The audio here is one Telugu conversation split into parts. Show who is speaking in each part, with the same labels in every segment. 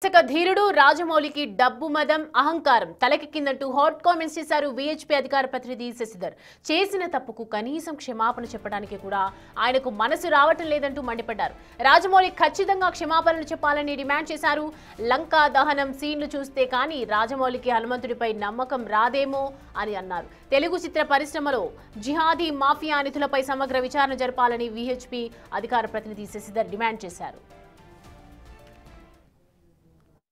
Speaker 1: ధీరుడు రాజమౌళికి డబ్బు మదం అహంకారం తలకెక్కిందంటూ హాట్ కామెంట్స్ చేశారు విహెచ్పి అధికార ప్రతినిధి శశిధర్. చేసిన తప్పుకు కనీసం క్షమాపణ చెప్పడానికి కూడా ఆయనకు మనసు రావటం లేదంటూ మండిపడ్డారు. రాజమౌళి ఖచ్చితంగా క్షమాపణలు చెప్పాలని డిమాండ్ చేశారు. లంకా దహనం సీన్లు చూస్తే కానీ రాజమౌళికి హనుమంతుడిపై నమ్మకం రాదేమో అని అన్నారు. తెలుగు చిత్ర పరిశ్రమలో జిహాదీ మాఫియా నిధులపై సమగ్ర విచారణ జరపాలని విహెచ్పి అధికార ప్రతినిధి శశిధర్ డిమాండ్ చేశారు.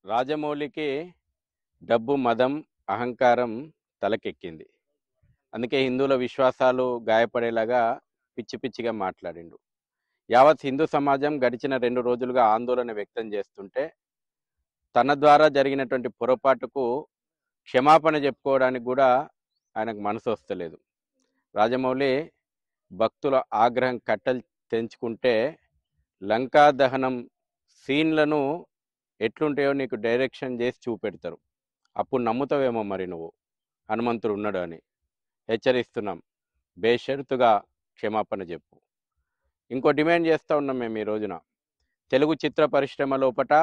Speaker 2: రాజమౌళికి డబ్బు మదం అహంకారం తలకెక్కింది. అందుకే హిందువుల విశ్వాసాలు గాయపడేలాగా పిచ్చి పిచ్చిగా మాట్లాడిండు. యావత్ హిందూ సమాజం గడిచిన 2 రోజులుగా ఆందోళన వ్యక్తం చేస్తుంటే తన ద్వారా జరిగినటువంటి పొరపాటుకు క్షమాపణ చెప్పుకోవడానికి కూడా ఆయనకు మనసు వస్తలేదు. రాజమౌళి భక్తుల ఆగ్రహం కట్టలు తెంచుకుంటే లంకా దహనం సీన్లను ఎట్లుంటాయో నీకు డైరెక్షన్ చేసి చూపెడతారు. అప్పుడు నమ్ముతావేమో మరి నువ్వు హనుమంతుడు ఉన్నాడు అని. హెచ్చరిస్తున్నాం, బేషరతుగా క్షమాపణ చెప్పు. ఇంకో డిమాండ్ చేస్తూ ఉన్నాం మేము ఈ రోజున. తెలుగు చిత్ర పరిశ్రమ లోపట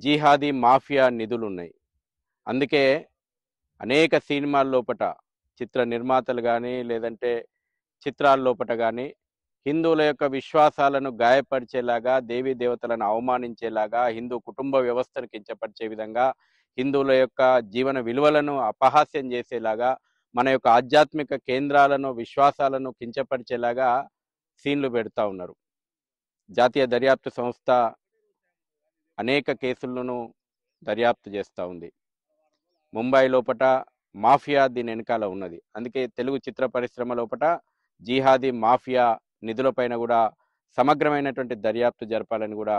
Speaker 2: జిహాదీ మాఫియా నిధులు ఉన్నాయి. అందుకే అనేక సినిమాల లోపట చిత్ర నిర్మాతలు కానీ లేదంటే చిత్రాల లోపట కానీ హిందువుల యొక్క విశ్వాసాలను గాయపరిచేలాగా, దేవీ దేవతలను అవమానించేలాగా, హిందూ కుటుంబ వ్యవస్థను కించపరిచే విధంగా, హిందువుల యొక్క జీవన విలువలను అపహాస్యం చేసేలాగా, మన యొక్క ఆధ్యాత్మిక కేంద్రాలను విశ్వాసాలను కించపరిచేలాగా సీన్లు పెడతా ఉన్నారు. జాతీయ దర్యాప్తు సంస్థ అనేక కేసులను దర్యాప్తు చేస్తూ ఉంది. ముంబై లోపట మాఫియా దీని వెనకాల ఉన్నది. అందుకే తెలుగు చిత్ర పరిశ్రమ లోపట జిహాదీ మాఫియా నిధులపైన కూడా సమగ్రమైనటువంటి దర్యాప్తు జరపాలని కూడా